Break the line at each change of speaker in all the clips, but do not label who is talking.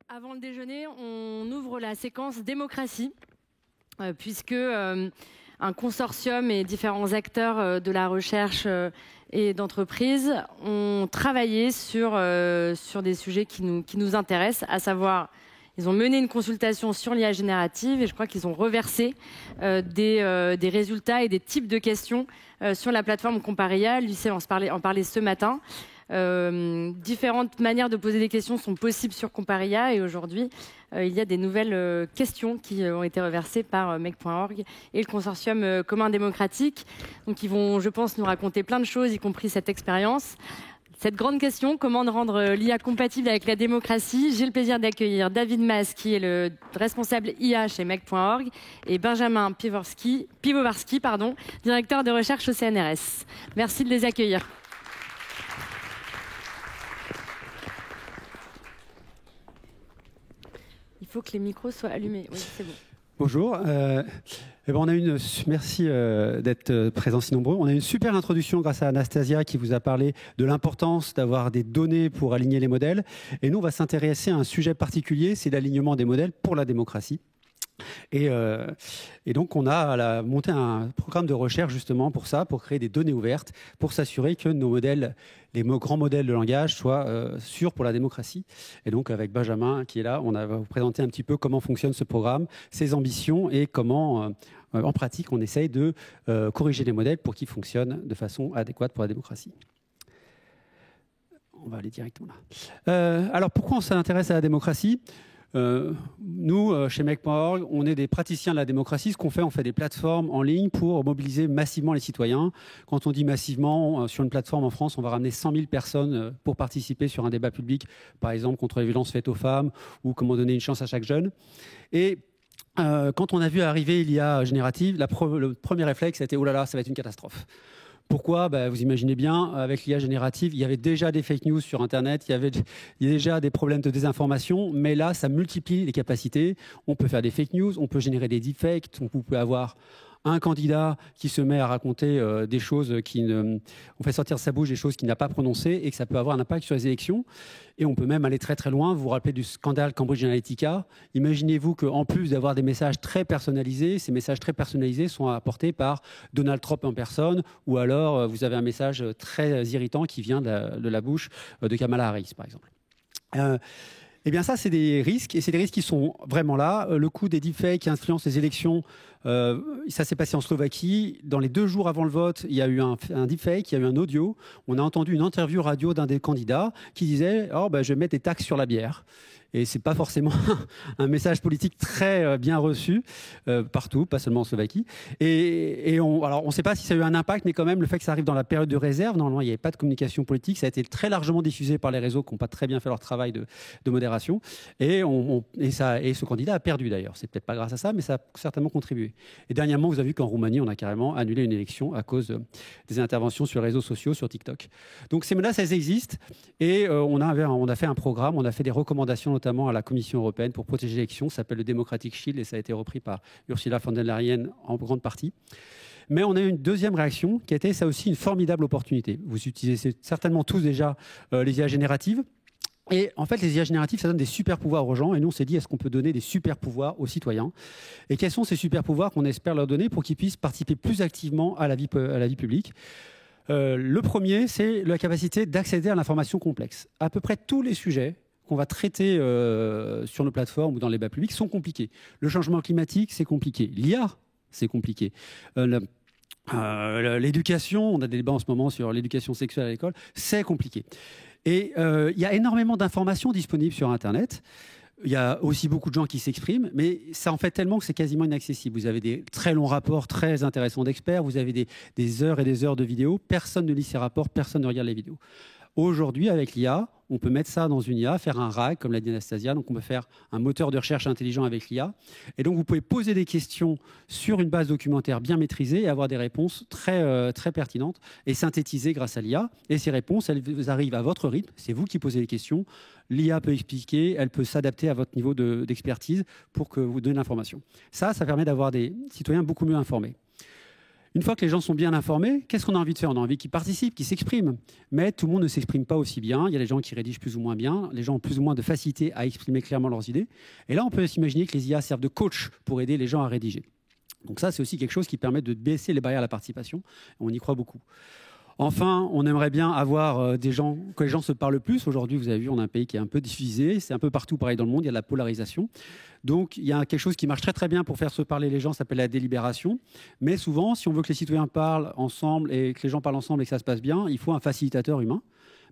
Avant le déjeuner, on ouvre la séquence démocratie, puisque un consortium et différents acteurs de la recherche et d'entreprise ont travaillé sur des sujets qui nous intéressent, à savoir, ils ont mené une consultation sur l'IA générative et je crois qu'ils ont reversé des résultats et des types de questions sur la plateforme Comparia. Lucien en parlait ce matin. Différentes manières de poser des questions sont possibles sur Comparia et aujourd'hui il y a des nouvelles questions qui ont été reversées par Make.org et le consortium commun démocratique. Donc ils vont, je pense, nous raconter plein de choses, y compris cette expérience. Cette grande question, comment rendre l'IA compatible avec la démocratie? J'ai le plaisir d'accueillir David Mas, qui est le responsable IA chez Make.org, et Benjamin Piwowarski, directeur de recherche au CNRS. Merci de les accueillir. Il faut que les micros soient allumés. Oui, c'est bon.
Bonjour. Merci d'être présents si nombreux. On a une super introduction grâce à Anastasia qui vous a parlé de l'importance d'avoir des données pour aligner les modèles. Et nous, on va s'intéresser à un sujet particulier, c'est l'alignement des modèles pour la démocratie. Et donc, on a monté un programme de recherche justement pour ça, pour créer des données ouvertes, pour s'assurer que nos modèles, les grands modèles de langage, soient sûrs pour la démocratie. Et donc, avec Benjamin qui est là, on va vous présenter un petit peu comment fonctionne ce programme, ses ambitions et comment, en pratique, on essaye de corriger les modèles pour qu'ils fonctionnent de façon adéquate pour la démocratie. On va aller directement là. Alors, pourquoi on s'intéresse à la démocratie ? Nous, chez Make.org, on est des praticiens de la démocratie. Ce qu'on fait, on fait des plateformes en ligne pour mobiliser massivement les citoyens. Quand on dit massivement, sur une plateforme en France, on va ramener 100 000 personnes pour participer sur un débat public, par exemple contre les violences faites aux femmes ou comment donner une chance à chaque jeune. Et quand on a vu arriver l'IA générative, le premier réflexe, c'était « Oh là là, ça va être une catastrophe ». Pourquoi ? Vous imaginez bien, avec l'IA générative, il y avait déjà des fake news sur Internet, il y avait déjà des problèmes de désinformation, mais là, ça multiplie les capacités. On peut faire des fake news, on peut générer des deepfakes, on peut avoir un candidat qui se met à raconter des choses on fait sortir de sa bouche des choses qu'il n'a pas prononcées et que ça peut avoir un impact sur les élections. Et on peut même aller très très loin. Vous vous rappelez du scandale Cambridge Analytica. Imaginez-vous qu'en plus d'avoir des messages très personnalisés, ces messages très personnalisés sont apportés par Donald Trump en personne, ou alors vous avez un message très irritant qui vient de la bouche de Kamala Harris, par exemple. Eh bien ça, c'est des risques, et c'est des risques qui sont vraiment là. Le coût des deepfakes qui influencent les élections, ça s'est passé en Slovaquie. Dans les 2 jours avant le vote, il y a eu un deepfake, il y a eu un audio. On a entendu une interview radio d'un des candidats qui disait « Oh, je vais mettre des taxes sur la bière ». Et ce n'est pas forcément un message politique très bien reçu partout, pas seulement en Slovaquie. Alors, on ne sait pas si ça a eu un impact, mais quand même, le fait que ça arrive dans la période de réserve, normalement, il n'y avait pas de communication politique. Ça a été très largement diffusé par les réseaux qui n'ont pas très bien fait leur travail de modération. Et ce candidat a perdu, d'ailleurs. C'est peut-être pas grâce à ça, mais ça a certainement contribué. Et dernièrement, vous avez vu qu'en Roumanie, on a carrément annulé une élection à cause des interventions sur les réseaux sociaux, sur TikTok. Donc, ces menaces, elles existent. Et on a fait un programme, on a fait des recommandations, notamment à la Commission européenne pour protéger l'élection. Ça s'appelle le Democratic Shield et ça a été repris par Ursula von der Leyen en grande partie. Mais on a eu une deuxième réaction qui a été, ça aussi, une formidable opportunité. Vous utilisez certainement tous déjà les IA génératives. Et en fait, les IA génératives, ça donne des super pouvoirs aux gens. Et nous, on s'est dit, est-ce qu'on peut donner des super pouvoirs aux citoyens? Et quels sont ces super pouvoirs qu'on espère leur donner pour qu'ils puissent participer plus activement à la vie publique? Le premier, c'est la capacité d'accéder à l'information complexe. À peu près tous les sujets qu'on va traiter sur nos plateformes ou dans les débats publics sont compliqués. Le changement climatique, c'est compliqué. L'IA, c'est compliqué. L'éducation, on a des débats en ce moment sur l'éducation sexuelle à l'école, c'est compliqué. Et il y a énormément d'informations disponibles sur Internet. Il y a aussi beaucoup de gens qui s'expriment, mais ça en fait tellement que c'est quasiment inaccessible. Vous avez des très longs rapports très intéressants d'experts, vous avez des heures et des heures de vidéos. Personne ne lit ces rapports, personne ne regarde les vidéos. Aujourd'hui, avec l'IA, on peut mettre ça dans une IA, faire un RAG, comme l'a dit Anastasia. Donc, on peut faire un moteur de recherche intelligent avec l'IA. Et donc, vous pouvez poser des questions sur une base documentaire bien maîtrisée et avoir des réponses très, très pertinentes et synthétisées grâce à l'IA. Et ces réponses, elles arrivent à votre rythme. C'est vous qui posez les questions. L'IA peut expliquer, elle peut s'adapter à votre niveau d'expertise pour que vous donniez l'information. Ça permet d'avoir des citoyens beaucoup mieux informés. Une fois que les gens sont bien informés, qu'est-ce qu'on a envie de faire? On a envie qu'ils participent, qu'ils s'expriment. Mais tout le monde ne s'exprime pas aussi bien. Il y a des gens qui rédigent plus ou moins bien. Les gens ont plus ou moins de facilité à exprimer clairement leurs idées. Et là, on peut s'imaginer que les IA servent de coach pour aider les gens à rédiger. Donc ça, c'est aussi quelque chose qui permet de baisser les barrières à la participation. On y croit beaucoup. Enfin, on aimerait bien avoir que les gens se parlent plus. Aujourd'hui, vous avez vu, on a un pays qui est un peu divisé. C'est un peu partout pareil dans le monde. Il y a de la polarisation. Donc, il y a quelque chose qui marche très très bien pour faire se parler les gens, ça s'appelle la délibération. Mais souvent, si on veut que les citoyens parlent ensemble et que les gens parlent ensemble et que ça se passe bien, il faut un facilitateur humain.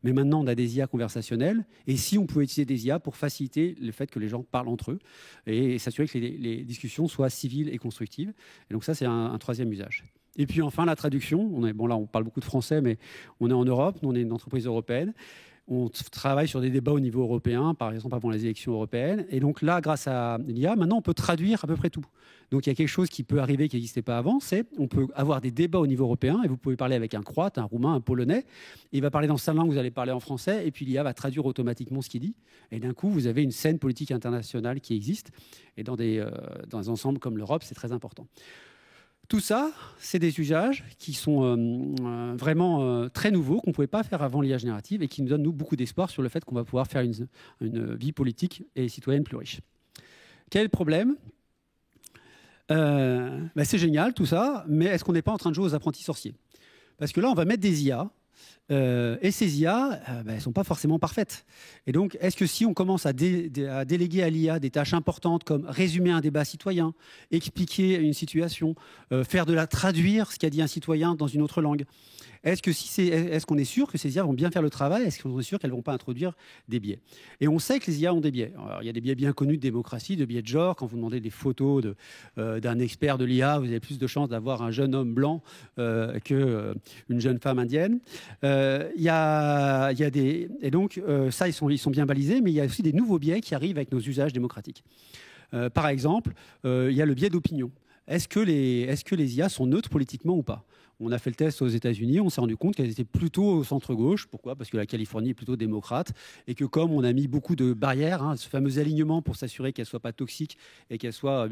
Mais maintenant, on a des IA conversationnelles. Et si on pouvait utiliser des IA pour faciliter le fait que les gens parlent entre eux et s'assurer que les discussions soient civiles et constructives. Et donc ça, c'est un troisième usage. Et puis enfin, la traduction. Là, on parle beaucoup de français, mais on est en Europe. Nous, on est une entreprise européenne. On travaille sur des débats au niveau européen, par exemple avant les élections européennes. Et donc là, grâce à l'IA, maintenant, on peut traduire à peu près tout. Donc il y a quelque chose qui peut arriver qui n'existait pas avant, c'est on peut avoir des débats au niveau européen et vous pouvez parler avec un Croate, un Roumain, un Polonais. Et il va parler dans sa langue, vous allez parler en français, et puis l'IA va traduire automatiquement ce qu'il dit. Et d'un coup, vous avez une scène politique internationale qui existe. Et dans des ensembles comme l'Europe, c'est très important. Tout ça, c'est des usages qui sont vraiment très nouveaux, qu'on ne pouvait pas faire avant l'IA générative et qui nous donnent, nous, beaucoup d'espoir sur le fait qu'on va pouvoir faire une vie politique et citoyenne plus riche. Quel est le problème? C'est génial tout ça, mais est-ce qu'on n'est pas en train de jouer aux apprentis sorciers? Parce que là, on va mettre des IA, et ces IA, elles ne sont pas forcément parfaites. Et donc, est-ce que si on commence à déléguer à l'IA des tâches importantes comme résumer un débat citoyen, expliquer une situation, traduire ce qu'a dit un citoyen dans une autre langue, est-ce qu'on est sûr que ces IA vont bien faire le travail? Est-ce qu'on est sûr qu'elles ne vont pas introduire des biais? Et on sait que les IA ont des biais. Alors, il y a des biais bien connus de démocratie, de biais de genre. Quand vous demandez des photos d'un expert de l'IA, vous avez plus de chances d'avoir un jeune homme blanc qu'une jeune femme indienne. Et donc, ça, ils sont bien balisés, mais il y a aussi des nouveaux biais qui arrivent avec nos usages démocratiques. Par exemple, il y a le biais d'opinion. Est-ce que les IA sont neutres politiquement ou pas? On a fait le test aux États-Unis, on s'est rendu compte qu'elles étaient plutôt au centre-gauche. Pourquoi? Parce que la Californie est plutôt démocrate et que comme on a mis beaucoup de barrières, ce fameux alignement pour s'assurer qu'elles ne soient pas toxiques et qu'elles soient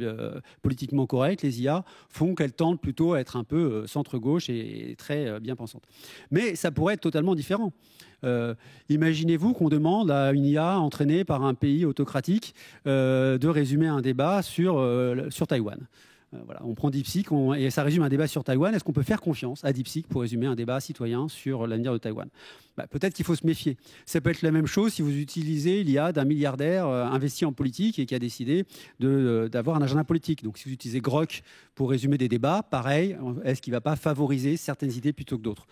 politiquement correctes, les IA font qu'elles tendent plutôt à être un peu centre-gauche et très bien pensantes. Mais ça pourrait être totalement différent. Imaginez-vous qu'on demande à une IA entraînée par un pays autocratique de résumer un débat sur Taïwan. Voilà, on prend DeepSeek et ça résume un débat sur Taïwan. Est-ce qu'on peut faire confiance à DeepSeek pour résumer un débat citoyen sur l'avenir de Taïwan? Peut-être qu'il faut se méfier. Ça peut être la même chose si vous utilisez l'IA d'un milliardaire investi en politique et qui a décidé d'avoir un agenda politique. Donc si vous utilisez Grok pour résumer des débats, pareil, est-ce qu'il ne va pas favoriser certaines idées plutôt que d'autres?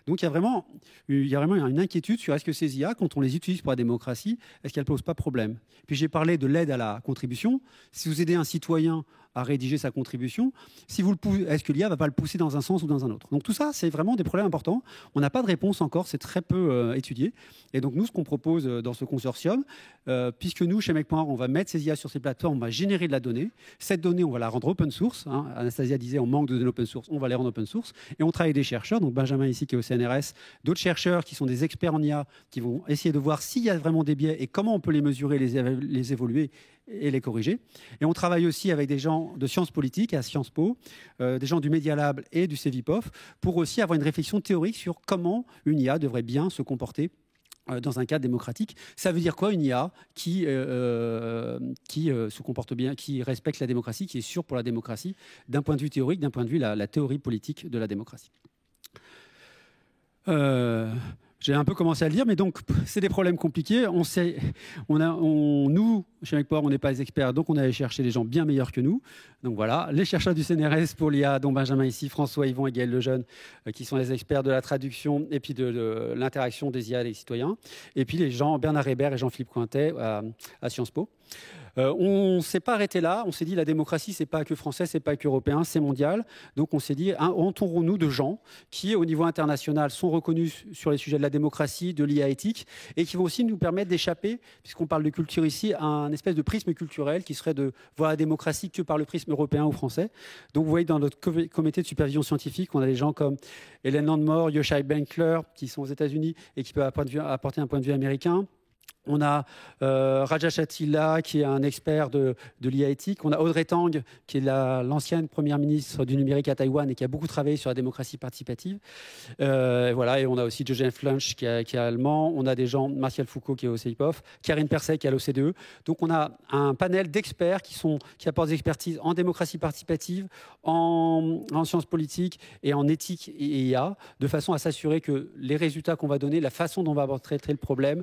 Donc il y a vraiment une inquiétude sur est-ce que ces IA, quand on les utilise pour la démocratie, est-ce qu'elles ne posent pas problème? Puis j'ai parlé de l'aide à la contribution. Si vous aidez un citoyen à rédiger sa contribution, est-ce que l'IA ne va pas le pousser dans un sens ou dans un autre? Donc tout ça, c'est vraiment des problèmes importants. On n'a pas de réponse encore, c'est très peu étudié. Et donc nous, ce qu'on propose dans ce consortium, puisque nous, chez Make.org, on va mettre ces IA sur ces plateformes, on va générer de la donnée. Cette donnée, on va la rendre open source. Anastasia disait, on manque de données open source, on va les rendre open source. Et on travaille avec des chercheurs, donc Benjamin ici qui est au CNRS, d'autres chercheurs qui sont des experts en IA, qui vont essayer de voir s'il y a vraiment des biais et comment on peut les mesurer, les évoluer et les corriger. Et on travaille aussi avec des gens de sciences politiques à Sciences Po, des gens du Media Lab et du CEVIPOF, pour aussi avoir une réflexion théorique sur comment une IA devrait bien se comporter dans un cadre démocratique. Ça veut dire quoi une IA qui se comporte bien, qui respecte la démocratie, qui est sûre pour la démocratie, d'un point de vue théorique, d'un point de vue la théorie politique de la démocratie. J'ai un peu commencé à le dire, mais donc c'est des problèmes compliqués. Nous, chez Make.org, on n'est pas des experts, donc on allait chercher des gens bien meilleurs que nous. Donc voilà, les chercheurs du CNRS pour l'IA, dont Benjamin ici, François Yvon et Gaël Lejeune, qui sont les experts de la traduction et puis de l'interaction des IA et des citoyens. Et puis les gens Bernard Hébert et Jean-Philippe Cointet à Sciences Po. On ne s'est pas arrêté là, on s'est dit la démocratie c'est pas que français, c'est pas que européen, c'est mondial. Donc on s'est dit entourons-nous de gens qui au niveau international sont reconnus sur les sujets de la démocratie, de l'IA éthique et qui vont aussi nous permettre d'échapper, puisqu'on parle de culture ici, à un espèce de prisme culturel qui serait de voir la démocratie que par le prisme européen ou français. Donc vous voyez dans notre comité de supervision scientifique, on a des gens comme Hélène Landmore, Yoshai Benkler qui sont aux États-Unis et qui peuvent apporter un point de vue américain. On a Raja Chatila, qui est un expert de l'IA éthique. On a Audrey Tang, qui est l'ancienne première ministre du numérique à Taïwan et qui a beaucoup travaillé sur la démocratie participative. Voilà, et on a aussi Joseph Flunch, qui est allemand. On a des gens, Martial Foucault, qui est au CEIPOF, Karine Persey, qui est à l'OCDE. Donc on a un panel d'experts qui apportent des expertises en démocratie participative, en sciences politiques et en éthique et IA, de façon à s'assurer que les résultats qu'on va donner, la façon dont on va traiter le problème,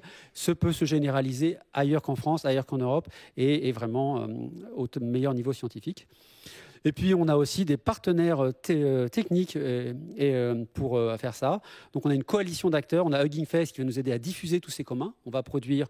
peut se généraliser ailleurs qu'en France, ailleurs qu'en Europe, et vraiment au meilleur niveau scientifique. Et puis, on a aussi des partenaires techniques pour faire ça. Donc, on a une coalition d'acteurs. On a Hugging Face qui va nous aider à diffuser tous ces communs. On va produire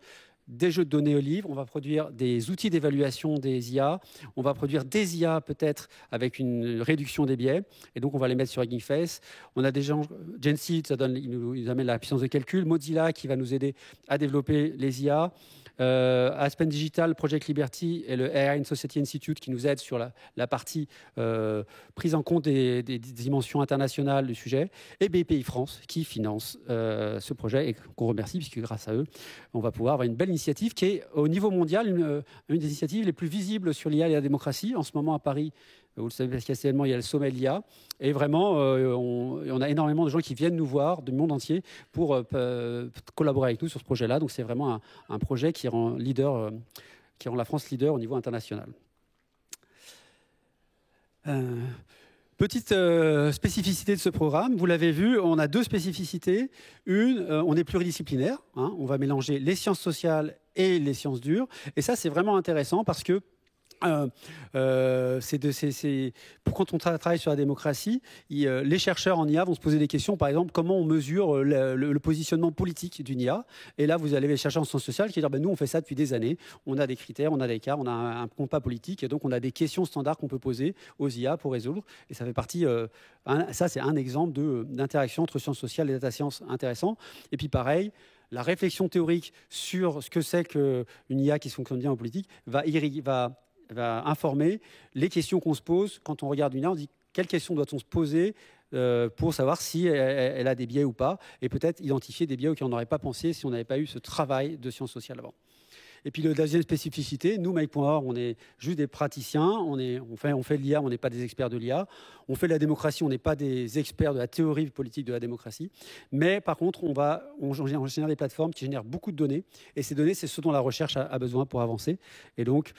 des jeux de données au livre, on va produire des outils d'évaluation des IA, on va produire des IA peut-être avec une réduction des biais, et donc on va les mettre sur Hugging Face. On a des gens, Genseed, il nous amène la puissance de calcul, Mozilla qui va nous aider à développer les IA, Aspen Digital, Project Liberty et le AI and Society Institute qui nous aident sur la partie prise en compte des dimensions internationales du sujet, et BPI France qui finance ce projet et qu'on remercie puisque grâce à eux, on va pouvoir avoir une belle initiative qui est au niveau mondial une des initiatives les plus visibles sur l'IA et la démocratie. En ce moment à Paris, vous le savez parce qu'actuellement il y a le sommet de l'IA et vraiment on a énormément de gens qui viennent nous voir du monde entier pour collaborer avec nous sur ce projet-là. Donc c'est vraiment un projet qui rend la France leader au niveau international. Petite spécificité de ce programme, vous l'avez vu, on a deux spécificités. Une, on est pluridisciplinaire, hein, on va mélanger les sciences sociales et les sciences dures. Et ça, c'est vraiment intéressant parce que quand on travaille sur la démocratie, les chercheurs en IA vont se poser des questions, par exemple, comment on mesure le positionnement politique d'une IA. Et là, vous allez les chercheurs en sciences sociales qui disent nous, on fait ça depuis des années. On a des critères, on a des cas, on a un compas politique. Et donc, on a des questions standards qu'on peut poser aux IA pour résoudre. Et ça fait partie... ça, c'est un exemple d'interaction entre sciences sociales et data science intéressant. Et puis, pareil, la réflexion théorique sur ce que c'est qu'une IA qui fonctionne bien en politique va informer les questions qu'on se pose quand on regarde une IA. On dit quelles questions doit-on se poser pour savoir si elle a des biais ou pas, et peut-être identifier des biais auxquels on n'aurait pas pensé si on n'avait pas eu ce travail de sciences sociales avant. Et puis, la deuxième spécificité, nous, Make.org, on est juste des praticiens, on fait de l'IA, on n'est pas des experts de l'IA. On fait de la démocratie, on n'est pas des experts de la théorie politique de la démocratie. Mais par contre, on génère des plateformes qui génèrent beaucoup de données. Et ces données, c'est ce dont la recherche a besoin pour avancer. Et donc,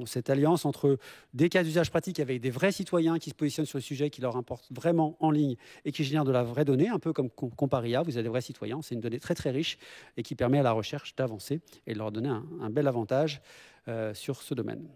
cette alliance entre des cas d'usage pratique avec des vrais citoyens qui se positionnent sur le sujet, qui leur importent vraiment en ligne et qui génèrent de la vraie donnée, un peu comme Comparia, vous avez des vrais citoyens. C'est une donnée très, très riche et qui permet à la recherche d'avancer et de leur donner un bel avantage sur ce domaine.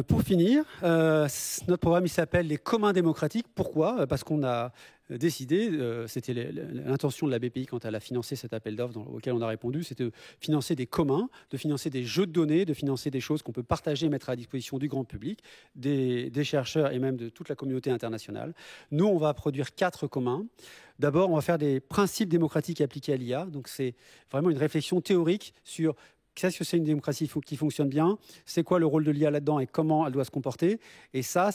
Pour finir, notre programme il s'appelle les communs démocratiques. Pourquoi ? Parce qu'on a décidé, c'était l'intention de la BPI quand elle a financé cet appel d'offres auquel on a répondu, c'était de financer des communs, de financer des jeux de données, de financer des choses qu'on peut partager et mettre à disposition du grand public, des chercheurs et même de toute la communauté internationale. Nous, on va produire 4 communs. D'abord, on va faire des principes démocratiques appliqués à l'IA. Donc, c'est vraiment une réflexion théorique sur qu'est-ce que c'est une démocratie qui fonctionne bien, c'est quoi le rôle de l'IA là-dedans et comment elle doit se comporter. Et ça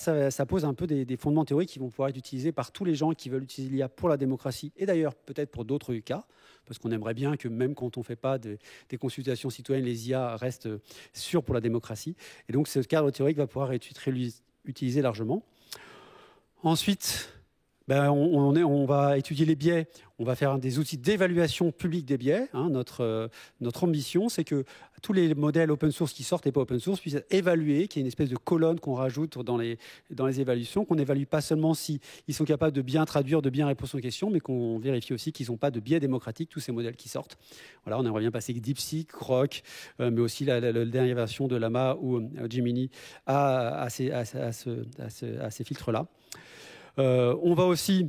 pose un peu des fondements théoriques qui vont pouvoir être utilisés par tous les gens qui veulent utiliser l'IA pour la démocratie et d'ailleurs peut-être pour d'autres cas, parce qu'on aimerait bien que même quand on ne fait pas des consultations citoyennes, les IA restent sûres pour la démocratie. Et donc ce cadre théorique va pouvoir être utilisé largement. Ensuite, on va étudier les biais, on va faire des outils d'évaluation publique des biais. Hein. Notre ambition, c'est que tous les modèles open source qui sortent et pas open source puissent être évalués, qu'il y ait une espèce de colonne qu'on rajoute dans les évaluations, qu'on n'évalue pas seulement s'ils sont capables de bien traduire, de bien répondre aux questions, mais qu'on vérifie aussi qu'ils n'ont pas de biais démocratiques, tous ces modèles qui sortent. Voilà, on aimerait bien passer DeepSeek, Grok, mais aussi la dernière version de Llama ou Gemini à ces filtres-là. On va aussi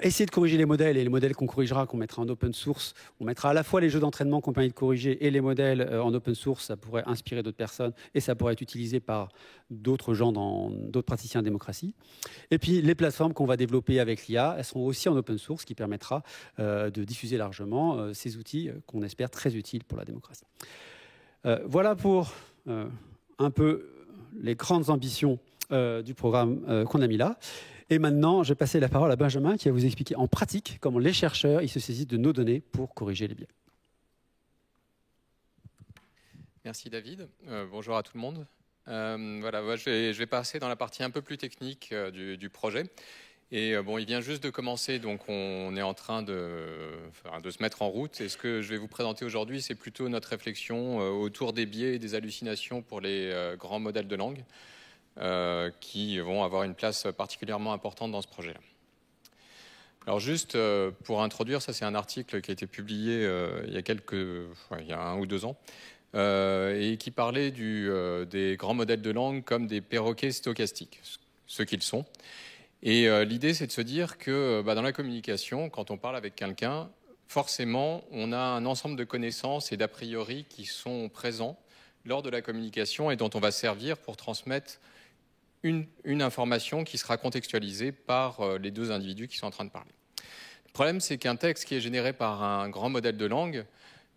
essayer de corriger les modèles, et les modèles qu'on corrigera, qu'on mettra en open source, on mettra à la fois les jeux d'entraînement qu'on permet de corriger et les modèles en open source, ça pourrait inspirer d'autres personnes et ça pourrait être utilisé par d'autres gens, d'autres praticiens de démocratie. Et puis les plateformes qu'on va développer avec l'IA, elles seront aussi en open source, ce qui permettra de diffuser largement ces outils qu'on espère très utiles pour la démocratie. Voilà pour un peu les grandes ambitions du programme qu'on a mis là. Et maintenant, je vais passer la parole à Benjamin qui va vous expliquer en pratique comment les chercheurs ils se saisissent de nos données pour corriger les biais.
Merci David. Bonjour à tout le monde. Voilà, moi, je vais passer dans la partie un peu plus technique du projet. Et bon, il vient juste de commencer, donc on est en train de se mettre en route. Et ce que je vais vous présenter aujourd'hui, c'est plutôt notre réflexion autour des biais et des hallucinations pour les grands modèles de langue qui vont avoir une place particulièrement importante dans ce projet-là. Alors juste pour introduire, ça c'est un article qui a été publié il y a 1 ou 2 ans. Et qui parlait des grands modèles de langue comme des perroquets stochastiques, ce qu'ils sont. Et l'idée, c'est de se dire que dans la communication, quand on parle avec quelqu'un, forcément, on a un ensemble de connaissances et d'a priori qui sont présents lors de la communication et dont on va servir pour transmettre une information qui sera contextualisée par les 2 individus qui sont en train de parler. Le problème, c'est qu'un texte qui est généré par un grand modèle de langue,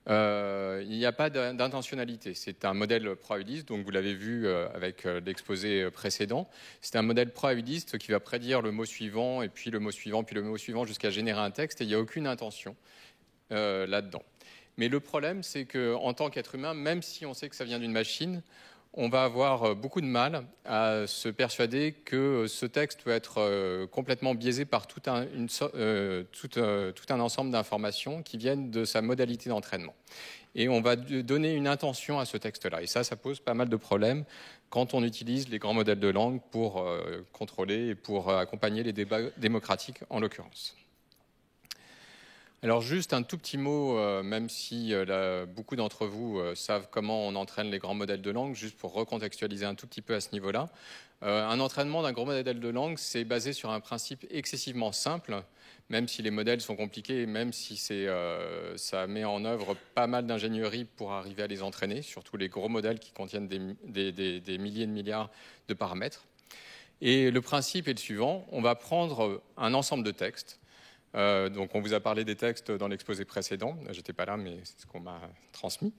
il n'y a pas d'intentionnalité. C'est un modèle probabiliste, donc vous l'avez vu avec l'exposé précédent. C'est un modèle probabiliste qui va prédire le mot suivant, et puis le mot suivant, puis le mot suivant, jusqu'à générer un texte, et il n'y a aucune intention là-dedans. Mais le problème, c'est qu'en tant qu'être humain, même si on sait que ça vient d'une machine, on va avoir beaucoup de mal à se persuader que ce texte peut être complètement biaisé par tout un ensemble d'informations qui viennent de sa modalité d'entraînement. Et on va donner une intention à ce texte-là. Et ça pose pas mal de problèmes quand on utilise les grands modèles de langue pour contrôler et pour accompagner les débats démocratiques en l'occurrence. Alors juste un tout petit mot, même si beaucoup d'entre vous savent comment on entraîne les grands modèles de langue, juste pour recontextualiser un tout petit peu à ce niveau-là. Un entraînement d'un grand modèle de langue, c'est basé sur un principe excessivement simple, même si les modèles sont compliqués et même si ça met en œuvre pas mal d'ingénierie pour arriver à les entraîner, surtout les gros modèles qui contiennent des milliers de milliards de paramètres. Et le principe est le suivant, on va prendre un ensemble de textes. Donc on vous a parlé des textes dans l'exposé précédent, j'étais pas là mais c'est ce qu'on m'a transmis.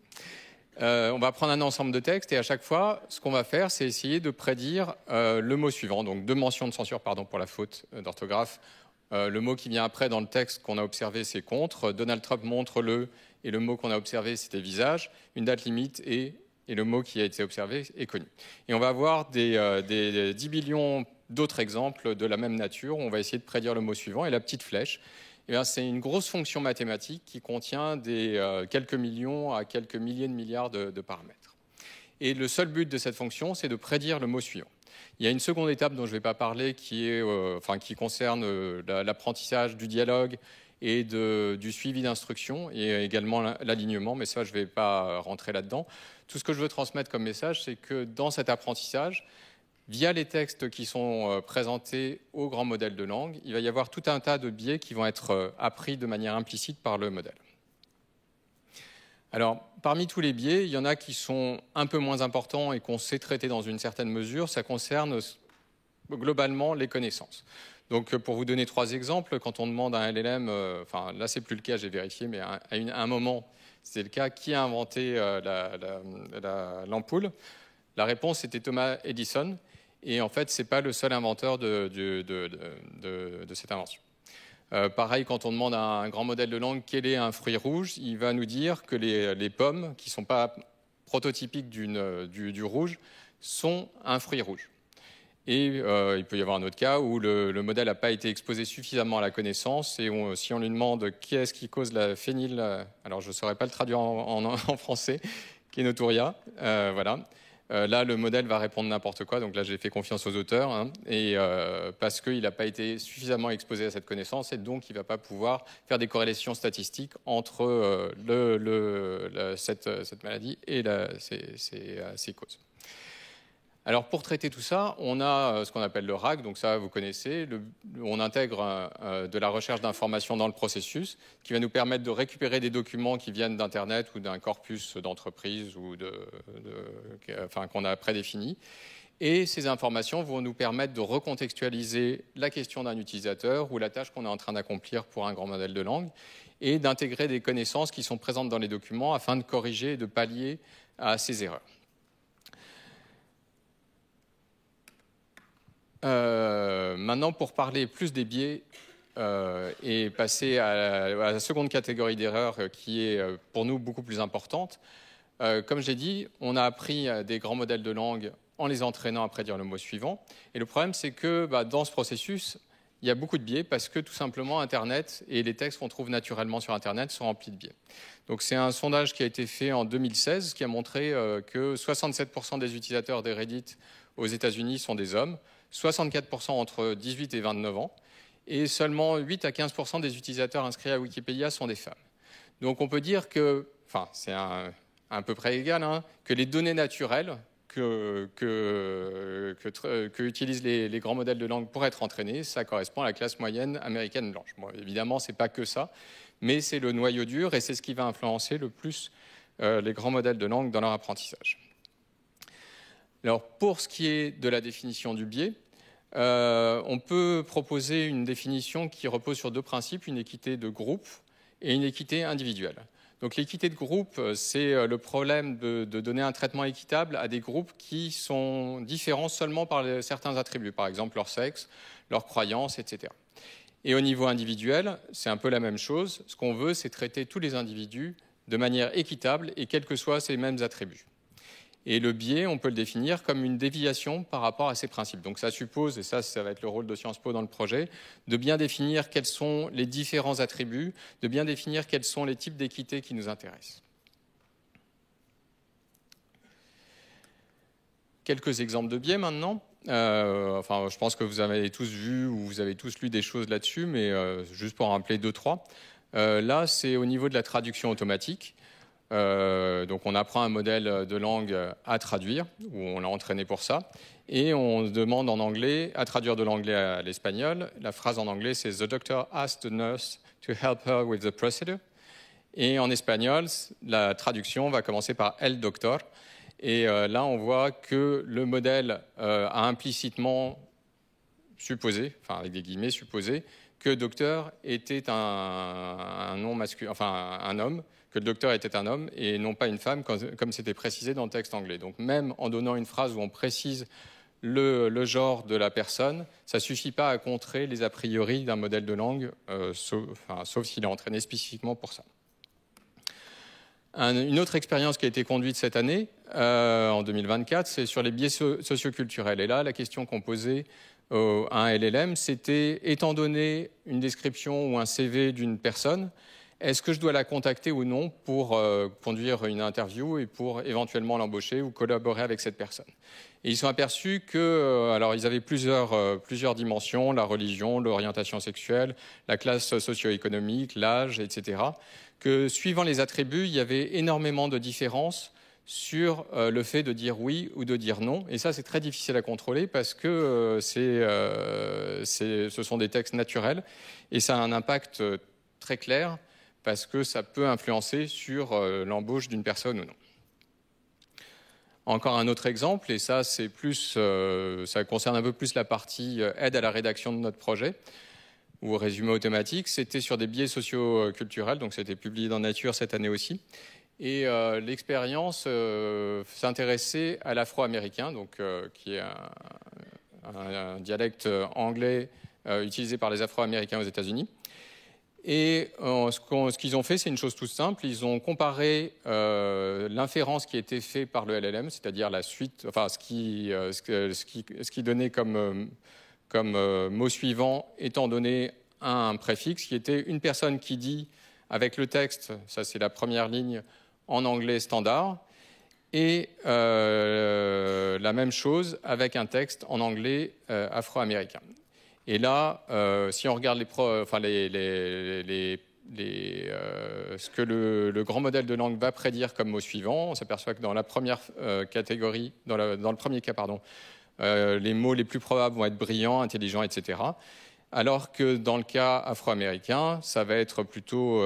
On va prendre un ensemble de textes et à chaque fois ce qu'on va faire c'est essayer de prédire le mot suivant, donc 2 mentions de censure pour la faute d'orthographe. Le mot qui vient après dans le texte qu'on a observé c'est contre, Donald Trump montre le, et le mot qu'on a observé c'était visage, une date limite et le mot qui a été observé est connu. Et on va avoir des 10 billions d'autres exemples de la même nature. On va essayer de prédire le mot suivant. Et la petite flèche, c'est une grosse fonction mathématique qui contient quelques millions à quelques milliers de milliards de paramètres. Et le seul but de cette fonction, c'est de prédire le mot suivant. Il y a une seconde étape dont je ne vais pas parler qui concerne l'apprentissage du dialogue et du suivi d'instruction et également l'alignement, mais ça, je ne vais pas rentrer là-dedans. Tout ce que je veux transmettre comme message, c'est que dans cet apprentissage, via les textes qui sont présentés au grand modèle de langue, il va y avoir tout un tas de biais qui vont être appris de manière implicite par le modèle. Alors, parmi tous les biais, il y en a qui sont un peu moins importants et qu'on sait traiter dans une certaine mesure. Ça concerne globalement les connaissances. Donc, pour vous donner 3 exemples, quand on demande à un LLM, là, c'est plus le cas, j'ai vérifié, mais à un moment, c'est le cas, qui a inventé l'ampoule? La réponse était Thomas Edison. Et en fait, ce n'est pas le seul inventeur de cette invention. Pareil, quand on demande à un grand modèle de langue quel est un fruit rouge, il va nous dire que les pommes, qui ne sont pas prototypiques du rouge, sont un fruit rouge. Et il peut y avoir un autre cas où le modèle n'a pas été exposé suffisamment à la connaissance et si on lui demande qu'est-ce qui cause la phényl, alors je ne saurais pas le traduire en français, kénoturia, voilà. Là, le modèle va répondre n'importe quoi, donc là j'ai fait confiance aux auteurs, parce qu'il n'a pas été suffisamment exposé à cette connaissance et donc il ne va pas pouvoir faire des corrélations statistiques entre cette maladie et ses causes. Alors pour traiter tout ça, on a ce qu'on appelle le RAG, donc ça vous connaissez, on intègre de la recherche d'informations dans le processus qui va nous permettre de récupérer des documents qui viennent d'Internet ou d'un corpus d'entreprise ou qu'on a prédéfini. Et ces informations vont nous permettre de recontextualiser la question d'un utilisateur ou la tâche qu'on est en train d'accomplir pour un grand modèle de langue et d'intégrer des connaissances qui sont présentes dans les documents afin de corriger et de pallier à ces erreurs. Maintenant, pour parler plus des biais et passer à la seconde catégorie d'erreurs qui est pour nous beaucoup plus importante, comme j'ai dit, on a appris des grands modèles de langue en les entraînant à prédire le mot suivant. Et le problème, c'est que dans ce processus, il y a beaucoup de biais parce que tout simplement, Internet et les textes qu'on trouve naturellement sur Internet sont remplis de biais. Donc c'est un sondage qui a été fait en 2016 qui a montré que 67% des utilisateurs des Reddit aux États-Unis sont des hommes, 64% entre 18 et 29 ans, et seulement 8 à 15% des utilisateurs inscrits à Wikipédia sont des femmes. Donc on peut dire que, enfin c'est à peu près égal, hein, que les données naturelles que utilisent les grands modèles de langue pour être entraînés, ça correspond à la classe moyenne américaine blanche. Bon, évidemment, ce n'est pas que ça, mais c'est le noyau dur et c'est ce qui va influencer le plus les grands modèles de langue dans leur apprentissage. Alors, pour ce qui est de la définition du biais, on peut proposer une définition qui repose sur deux principes, une équité de groupe et une équité individuelle. Donc l'équité de groupe, c'est le problème de donner un traitement équitable à des groupes qui sont différents seulement par certains attributs, par exemple leur sexe, leurs croyances, etc. Et au niveau individuel, c'est un peu la même chose. Ce qu'on veut, c'est traiter tous les individus de manière équitable et quels que soient ces mêmes attributs. Et le biais, on peut le définir comme une déviation par rapport à ces principes. Donc ça suppose, et ça va être le rôle de Sciences Po dans le projet, de bien définir quels sont les différents attributs, de bien définir quels sont les types d'équité qui nous intéressent. Quelques exemples de biais maintenant. Je pense que vous avez tous vu ou vous avez tous lu des choses là-dessus, mais juste pour en rappeler deux, trois. Là, c'est au niveau de la traduction automatique. Donc on apprend un modèle de langue à traduire, ou on l'a entraîné pour ça, et on demande en anglais à traduire de l'anglais à l'espagnol. La phrase en anglais, c'est « The doctor asked the nurse to help her with the procedure ». Et en espagnol, la traduction va commencer par « el doctor ». Et là, on voit que le modèle a implicitement supposé, enfin avec des guillemets supposé, que docteur était un nom masculin, enfin un homme, que le docteur était un homme et non pas une femme, comme c'était précisé dans le texte anglais. Donc même en donnant une phrase où on précise le genre de la personne, ça ne suffit pas à contrer les a priori d'un modèle de langue, sauf s'il est entraîné spécifiquement pour ça. Une autre expérience qui a été conduite cette année, en 2024, c'est sur les biais socioculturels. Et là, la question qu'on posait à un LLM, c'était, étant donné une description ou un CV d'une personne, est-ce que je dois la contacter ou non pour conduire une interview et pour éventuellement l'embaucher ou collaborer avec cette personne? Et ils sont aperçus que, alors ils avaient plusieurs dimensions, la religion, l'orientation sexuelle, la classe socio-économique, l'âge, etc., que suivant les attributs, il y avait énormément de différences sur le fait de dire oui ou de dire non. Et ça, c'est très difficile à contrôler parce que ce sont des textes naturels et ça a un impact très clair parce que ça peut influencer sur l'embauche d'une personne ou non. Encore un autre exemple, et ça, c'est plus, ça concerne un peu plus la partie aide à la rédaction de notre projet, ou résumé automatique. C'était sur des biais socio-culturels, donc c'était publié dans Nature cette année aussi. Et l'expérience s'intéressait à l'afro-américain, donc, qui est un dialecte anglais utilisé par les afro-américains aux États-Unis. Et ce qu'ils ont fait, c'est une chose toute simple. Ils ont comparé l'inférence qui était faite par le LLM, c'est-à-dire la suite, enfin ce qui donnait comme mot suivant, étant donné un préfixe, qui était une personne qui dit avec le texte, ça c'est la première ligne en anglais standard, et la même chose avec un texte en anglais afro-américain. Et là, si on regarde ce que le grand modèle de langue va prédire comme mot suivant, on s'aperçoit que dans la première catégorie, dans le premier cas, les mots les plus probables vont être brillants, intelligents, etc. Alors que dans le cas afro-américain, ça va être plutôt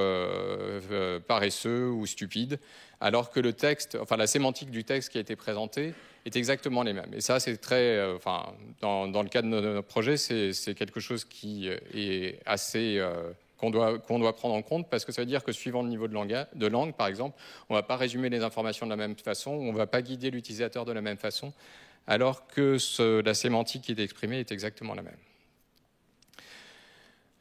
paresseux ou stupide, alors que le texte, enfin la sémantique du texte qui a été présenté est exactement les mêmes. Et ça, c'est très, dans le cas de notre projet, c'est quelque chose qui est assez qu'on doit prendre en compte, parce que ça veut dire que suivant le niveau de langue, par exemple, on ne va pas résumer les informations de la même façon, on ne va pas guider l'utilisateur de la même façon alors que la sémantique qui est exprimée est exactement la même.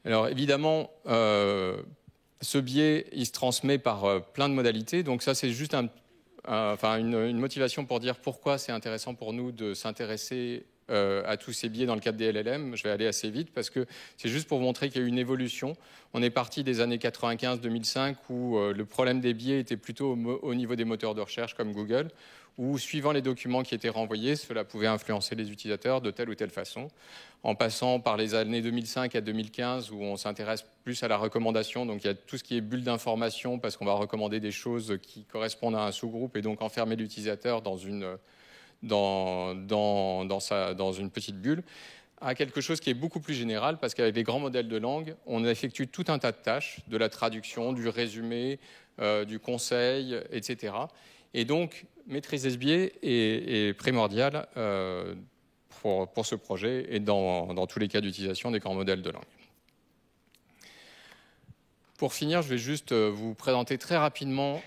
Alors évidemment, ce biais, il se transmet par plein de modalités. Donc ça, c'est juste une motivation pour dire pourquoi c'est intéressant pour nous de s'intéresser à tous ces biais dans le cadre des LLM. Je vais aller assez vite parce que c'est juste pour vous montrer qu'il y a eu une évolution. On est parti des années 95-2005 où le problème des biais était plutôt au niveau des moteurs de recherche comme Google, où suivant les documents qui étaient renvoyés, cela pouvait influencer les utilisateurs de telle ou telle façon. En passant par les années 2005 à 2015 où on s'intéresse plus à la recommandation, donc il y a tout ce qui est bulle d'information parce qu'on va recommander des choses qui correspondent à un sous-groupe et donc enfermer l'utilisateur dans une petite bulle, à quelque chose qui est beaucoup plus général, parce qu'avec les grands modèles de langue, on effectue tout un tas de tâches, de la traduction, du résumé, du conseil, etc. Et donc, maîtriser ce biais est primordial pour ce projet et dans tous les cas d'utilisation des grands modèles de langue. Pour finir, je vais juste vous présenter très rapidement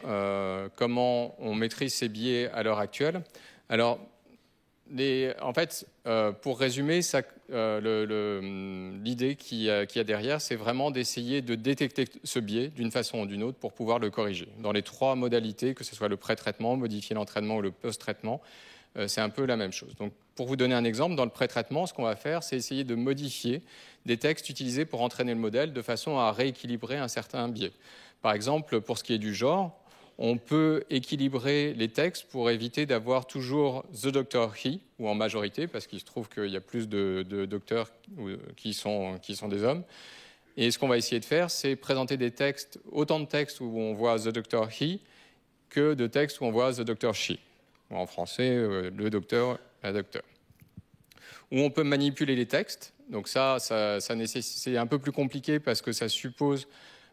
comment on maîtrise ces biais à l'heure actuelle. Alors, en fait, pour résumer, l'idée qu'il y a derrière, c'est vraiment d'essayer de détecter ce biais d'une façon ou d'une autre pour pouvoir le corriger. Dans les trois modalités, que ce soit le pré-traitement, modifier l'entraînement ou le post-traitement, c'est un peu la même chose. Donc, pour vous donner un exemple, dans le pré-traitement, ce qu'on va faire, c'est essayer de modifier des textes utilisés pour entraîner le modèle de façon à rééquilibrer un certain biais. Par exemple, pour ce qui est du genre, on peut équilibrer les textes pour éviter d'avoir toujours « the doctor he » ou en majorité, parce qu'il se trouve qu'il y a plus de docteurs qui sont des hommes. Et ce qu'on va essayer de faire, c'est présenter des textes, autant de textes où on voit « the doctor he » que de textes où on voit « the doctor she ». Ou en français, le docteur, la docteur. Où on peut manipuler les textes. Donc c'est un peu plus compliqué parce que ça suppose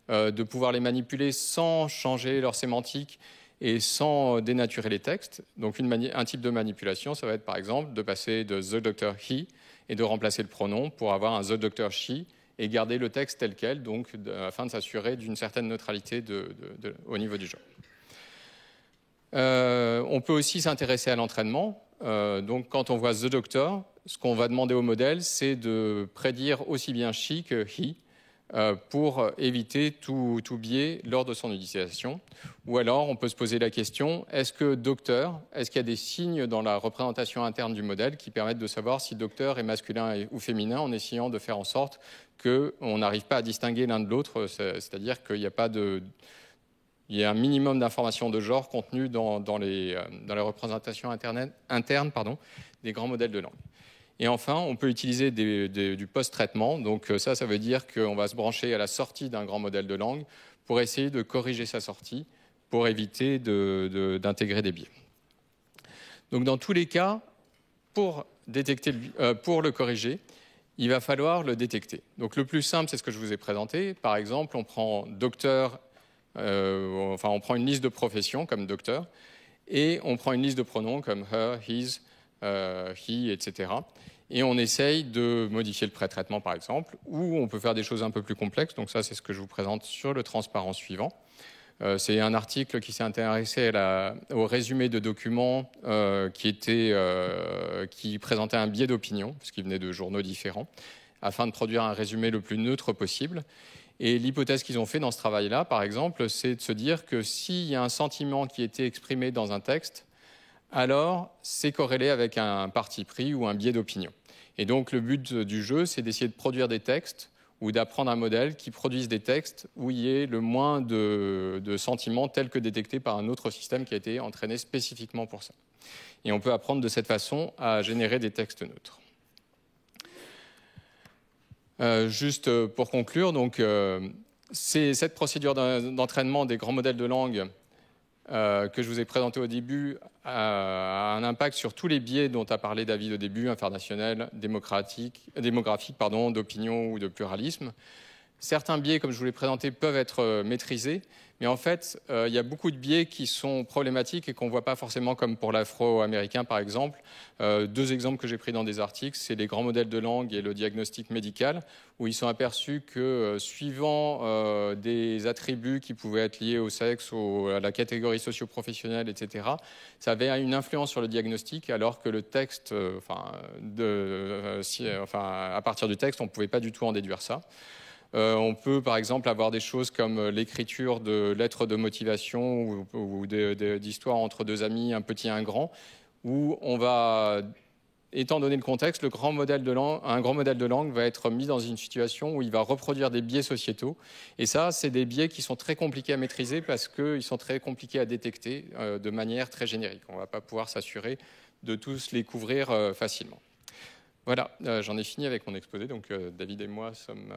de pouvoir les manipuler sans changer leur sémantique et sans dénaturer les textes. Donc un type de manipulation, ça va être par exemple de passer de the doctor he et de remplacer le pronom pour avoir un the doctor she et garder le texte tel quel, donc afin de s'assurer d'une certaine neutralité au niveau du genre. On peut aussi s'intéresser à l'entraînement. Donc quand on voit the doctor, ce qu'on va demander au modèle, c'est de prédire aussi bien she que he, pour éviter tout biais lors de son utilisation. Ou alors, on peut se poser la question, est-ce qu'il y a des signes dans la représentation interne du modèle qui permettent de savoir si docteur est masculin ou féminin en essayant de faire en sorte qu'on n'arrive pas à distinguer l'un de l'autre, c'est-à-dire qu'il n'y a pas il y a un minimum d'informations de genre contenues dans les représentations internes des grands modèles de langue. Et enfin, on peut utiliser du post-traitement. Donc ça veut dire qu'on va se brancher à la sortie d'un grand modèle de langue pour essayer de corriger sa sortie, pour éviter d'intégrer des biais. Donc dans tous les cas, pour le corriger, il va falloir le détecter. Donc le plus simple, c'est ce que je vous ai présenté. Par exemple, on prend docteur, on prend une liste de professions comme docteur, et on prend une liste de pronoms comme her, his, he, etc. Et on essaye de modifier le pré-traitement, par exemple, ou on peut faire des choses un peu plus complexes. Donc ça, c'est ce que je vous présente sur le transparent suivant. C'est un article qui s'est intéressé au résumé de documents qui présentait un biais d'opinion, parce qu'il venait de journaux différents, afin de produire un résumé le plus neutre possible. Et l'hypothèse qu'ils ont fait dans ce travail-là, par exemple, c'est de se dire que s'il y a un sentiment qui était exprimé dans un texte, alors c'est corrélé avec un parti pris ou un biais d'opinion. Et donc le but du jeu, c'est d'essayer de produire des textes ou d'apprendre un modèle qui produise des textes où il y ait le moins de sentiments tels que détectés par un autre système qui a été entraîné spécifiquement pour ça. Et on peut apprendre de cette façon à générer des textes neutres. Juste pour conclure, donc, cette procédure d'entraînement des grands modèles de langue que je vous ai présenté au début a un impact sur tous les biais dont a parlé David au début, informationnel, démographique, d'opinion ou de pluralisme. Certains biais, comme je vous l'ai présenté, peuvent être maîtrisés, mais en fait, il y a beaucoup de biais qui sont problématiques et qu'on ne voit pas forcément comme pour l'afro-américain, par exemple. Deux exemples que j'ai pris dans des articles, c'est les grands modèles de langue et le diagnostic médical, où ils sont aperçus que suivant des attributs qui pouvaient être liés au sexe, à la catégorie socio-professionnelle, etc., ça avait une influence sur le diagnostic, alors que le texte, à partir du texte, on ne pouvait pas du tout en déduire ça. On peut par exemple avoir des choses comme l'écriture de lettres de motivation ou d'histoires entre deux amis, un petit et un grand, où on va, étant donné le contexte, un grand modèle de langue va être mis dans une situation où il va reproduire des biais sociétaux. Et ça, c'est des biais qui sont très compliqués à maîtriser parce qu'ils sont très compliqués à détecter de manière très générique. On ne va pas pouvoir s'assurer de tous les couvrir facilement. Voilà, j'en ai fini avec mon exposé. Donc David et moi sommes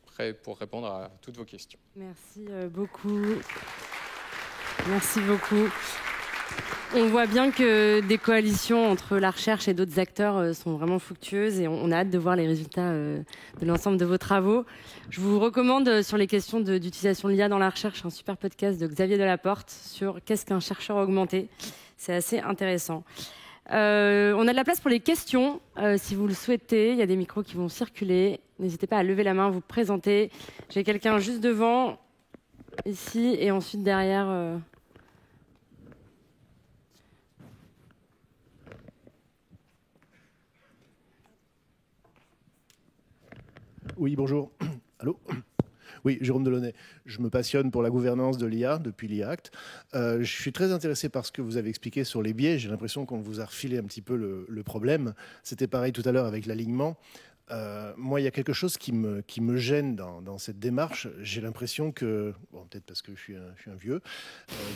prêts pour répondre à toutes vos questions.
Merci beaucoup. Merci beaucoup. On voit bien que des coalitions entre la recherche et d'autres acteurs sont vraiment fructueuses et on a hâte de voir les résultats de l'ensemble de vos travaux. Je vous recommande sur les questions d'utilisation de l'IA dans la recherche un super podcast de Xavier Delaporte sur qu'est-ce qu'un chercheur augmenté. C'est assez intéressant. On a de la place pour les questions, si vous le souhaitez. Il y a des micros qui vont circuler. N'hésitez pas à lever la main, vous présenter. J'ai quelqu'un juste devant, ici, et ensuite derrière.
Oui, bonjour. Allô ? Oui, Jérôme Delaunay. Je me passionne pour la gouvernance de l'IA depuis l'IACT. Je suis très intéressé par ce que vous avez expliqué sur les biais. J'ai l'impression qu'on vous a refilé un petit peu le problème. C'était pareil tout à l'heure avec l'alignement. Moi, il y a quelque chose qui me gêne dans cette démarche. J'ai l'impression que, bon, peut-être parce que je suis un vieux,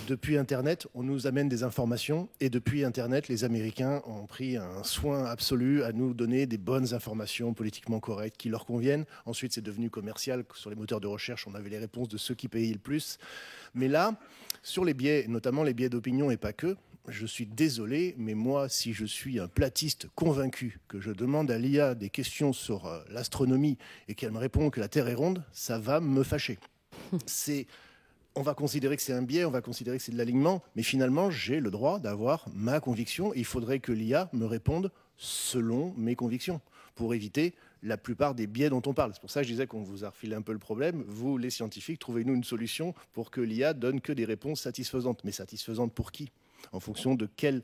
depuis Internet, on nous amène des informations et depuis Internet, les Américains ont pris un soin absolu à nous donner des bonnes informations politiquement correctes qui leur conviennent. Ensuite, c'est devenu commercial. Sur les moteurs de recherche, on avait les réponses de ceux qui payaient le plus. Mais là, sur les biais, notamment les biais d'opinion et pas que, je suis désolé, mais moi, si je suis un platiste convaincu que je demande à l'IA des questions sur l'astronomie et qu'elle me répond que la Terre est ronde, ça va me fâcher. On va considérer que c'est un biais, on va considérer que c'est de l'alignement, mais finalement, j'ai le droit d'avoir ma conviction. Il faudrait que l'IA me réponde selon mes convictions pour éviter la plupart des biais dont on parle. C'est pour ça que je disais qu'on vous a refilé un peu le problème. Vous, les scientifiques, trouvez-nous une solution pour que l'IA donne que des réponses satisfaisantes. Mais satisfaisantes pour qui ? En fonction de quelle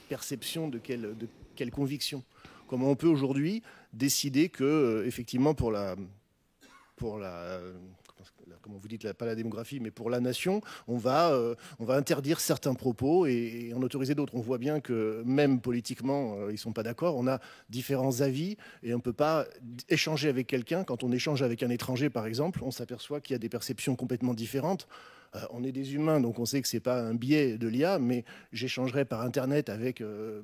perception, de quelle conviction. Comment on peut aujourd'hui décider que, effectivement, pour la comment vous dites, pas la démographie, mais pour la nation, on va interdire certains propos et en autoriser d'autres. On voit bien que même politiquement, ils ne sont pas d'accord. On a différents avis et on ne peut pas échanger avec quelqu'un. Quand on échange avec un étranger, par exemple, on s'aperçoit qu'il y a des perceptions complètement différentes. On est des humains, donc on sait que ce n'est pas un biais de l'IA, mais j'échangerai par Internet avec,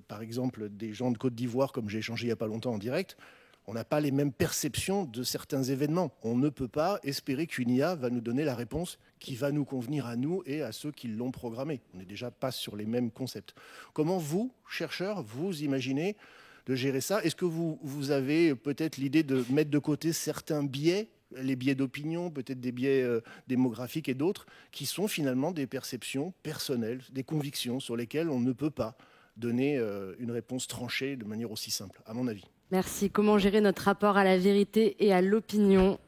par exemple, des gens de Côte d'Ivoire, comme j'ai échangé il n'y a pas longtemps en direct. On n'a pas les mêmes perceptions de certains événements. On ne peut pas espérer qu'une IA va nous donner la réponse qui va nous convenir à nous et à ceux qui l'ont programmée. On n'est déjà pas sur les mêmes concepts. Comment vous, chercheurs, vous imaginez de gérer ça ? Est-ce que vous avez peut-être l'idée de mettre de côté certains biais, les biais d'opinion, peut-être des biais démographiques et d'autres, qui sont finalement des perceptions personnelles, des convictions sur lesquelles on ne peut pas donner une réponse tranchée de manière aussi simple, à mon avis.
Merci. Comment gérer notre rapport à la vérité et à l'opinion ?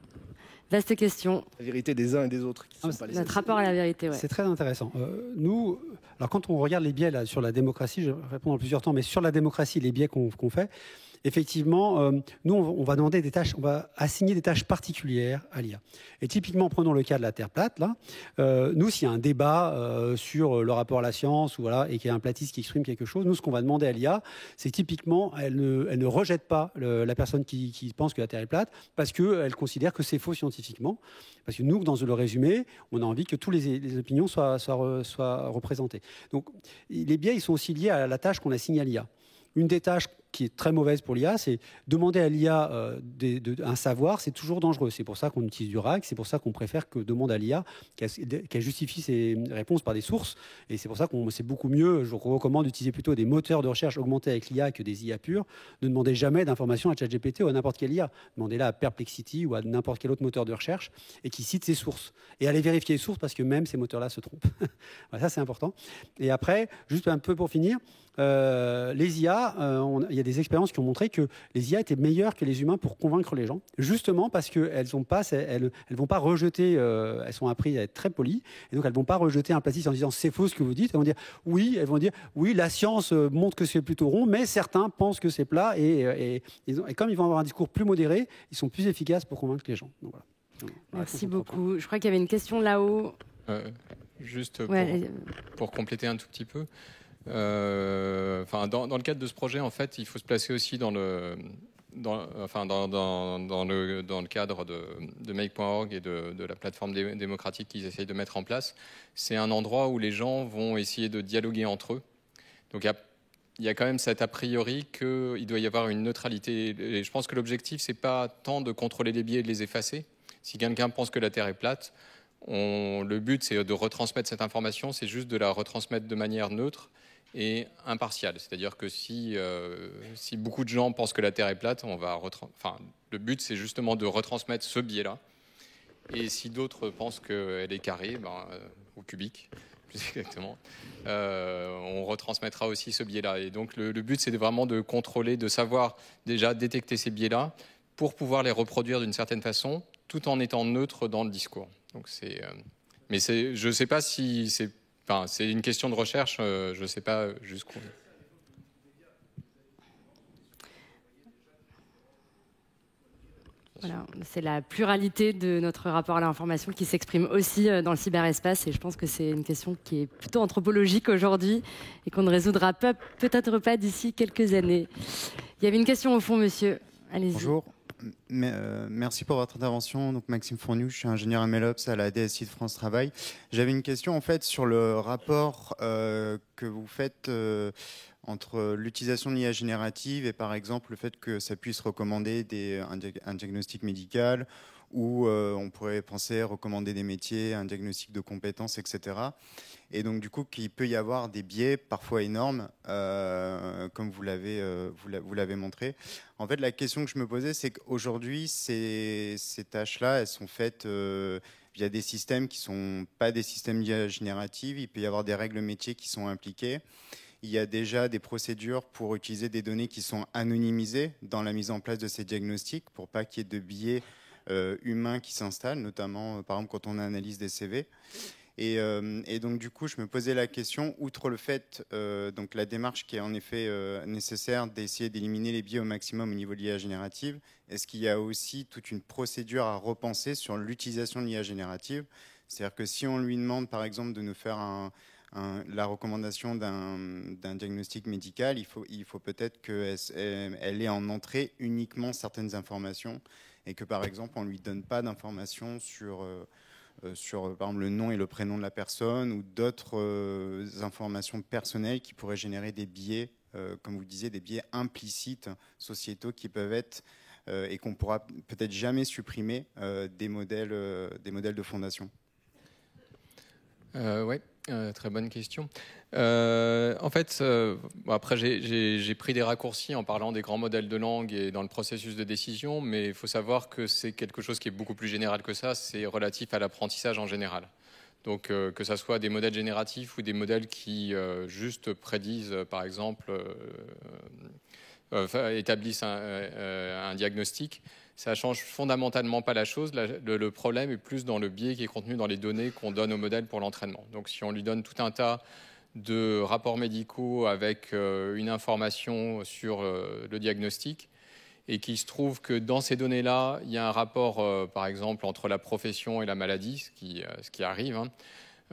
Vaste question.
La vérité des uns et des autres. Qui sont pas les
notre rapport à la vérité, ouais.
C'est très intéressant. Nous, alors quand on regarde les biais là, sur la démocratie, je réponds en plusieurs temps, mais sur la démocratie, les biais qu'on fait, effectivement, nous, on va demander des tâches, on va assigner des tâches particulières à l'IA. Et typiquement, prenons le cas de la Terre plate. Là, nous, s'il y a un débat sur le rapport à la science, ou voilà, et qu'il y a un platiste qui exprime quelque chose, nous, ce qu'on va demander à l'IA, c'est typiquement, elle ne rejette pas la personne qui pense que la Terre est plate, parce qu'elle considère que c'est faux scientifiquement. Parce que nous, dans le résumé, on a envie que toutes les opinions soient représentées. Donc, les biais, ils sont aussi liés à la tâche qu'on assigne à l'IA. Une des tâches qui est très mauvaise pour l'IA, c'est demander à l'IA un savoir, c'est toujours dangereux. C'est pour ça qu'on utilise du RAG, c'est pour ça qu'on préfère que demande à l'IA qu'elle justifie ses réponses par des sources. Et c'est pour ça que c'est beaucoup mieux, je recommande d'utiliser plutôt des moteurs de recherche augmentés avec l'IA que des IA pures. Ne demandez jamais d'informations à ChatGPT ou à n'importe quelle IA. Demandez-la à Perplexity ou à n'importe quel autre moteur de recherche et qui cite ses sources. Et allez vérifier les sources parce que même ces moteurs-là se trompent. Voilà, ça, c'est important. Et après, juste un peu pour finir, les IA, il y a des expériences qui ont montré que les IA étaient meilleures que les humains pour convaincre les gens, justement parce qu'elles ne vont pas rejeter, elles sont apprises à être très polies, et donc elles ne vont pas rejeter un implicite en disant c'est faux ce que vous dites. Elles vont dire oui, la science montre que c'est plutôt rond, mais certains pensent que c'est plat, et comme ils vont avoir un discours plus modéré, ils sont plus efficaces pour convaincre les gens. Donc, voilà.
Merci beaucoup. Je crois qu'il y avait une question là-haut.
Juste pour compléter un tout petit peu. Dans le cadre de ce projet, en fait, il faut se placer aussi dans le cadre de Make.org et de la plateforme démocratique qu'ils essayent de mettre en place. C'est un endroit où les gens vont essayer de dialoguer entre eux. Donc il y a quand même cet a priori qu'il doit y avoir une neutralité. Et je pense que l'objectif, c'est pas tant de contrôler les biais et de les effacer. Si quelqu'un pense que la Terre est plate, le but, c'est de retransmettre cette information, c'est juste de la retransmettre de manière neutre et impartiale. C'est-à-dire que si beaucoup de gens pensent que la Terre est plate, le but, c'est justement de retransmettre ce biais-là. Et si d'autres pensent qu'elle est carrée, ou cubique, plus exactement, on retransmettra aussi ce biais-là. Et donc, le but, c'est vraiment de contrôler, de savoir déjà détecter ces biais-là pour pouvoir les reproduire d'une certaine façon, tout en étant neutre dans le discours. Donc je ne sais pas si c'est une question de recherche, je ne sais pas jusqu'où.
Voilà, c'est la pluralité de notre rapport à l'information qui s'exprime aussi dans le cyberespace, et je pense que c'est une question qui est plutôt anthropologique aujourd'hui et qu'on ne résoudra peut-être pas d'ici quelques années. Il y avait une question au fond, monsieur. Allez-y.
Bonjour. Merci pour votre intervention. Donc Maxime Fourniou, je suis ingénieur MLOps à la DSI de France Travail. J'avais une question en fait sur le rapport que vous faites entre l'utilisation de l'IA générative et par exemple le fait que ça puisse recommander un diagnostic médical ou on pourrait penser recommander des métiers, un diagnostic de compétences, etc. Et donc du coup qu'il peut y avoir des biais parfois énormes, comme vous l'avez montré. En fait, la question que je me posais, c'est qu'aujourd'hui, ces tâches-là, elles sont faites via des systèmes qui ne sont pas des systèmes d'IA générative. Il peut y avoir des règles métiers qui sont impliquées. Il y a déjà des procédures pour utiliser des données qui sont anonymisées dans la mise en place de ces diagnostics pour pas qu'il y ait de biais humains qui s'installent, notamment par exemple quand on analyse des CV. Et donc du coup, je me posais la question, outre le fait, donc la démarche qui est en effet nécessaire d'essayer d'éliminer les biais au maximum au niveau de l'IA générative, est-ce qu'il y a aussi toute une procédure à repenser sur l'utilisation de l'IA générative? C'est-à-dire que si on lui demande par exemple de nous faire la recommandation d'un diagnostic médical, il faut peut-être qu'elle ait en entrée uniquement certaines informations et que par exemple on ne lui donne pas d'informations sur par exemple le nom et le prénom de la personne ou d'autres informations personnelles qui pourraient générer des biais, comme vous disiez, des biais implicites sociétaux qui peuvent être et qu'on pourra peut-être jamais supprimer des modèles de fondation.
Oui, très bonne question. En fait, après j'ai pris des raccourcis en parlant des grands modèles de langue et dans le processus de décision, mais il faut savoir que c'est quelque chose qui est beaucoup plus général que ça, c'est relatif à l'apprentissage en général. Donc que ça soit des modèles génératifs ou des modèles qui juste prédisent, par exemple, établissent un diagnostic, ça ne change fondamentalement pas la chose. Le problème est plus dans le biais qui est contenu dans les données qu'on donne au modèle pour l'entraînement. Donc si on lui donne tout un tas de rapports médicaux avec une information sur le diagnostic et qu'il se trouve que dans ces données-là, il y a un rapport, par exemple, entre la profession et la maladie, ce qui arrive,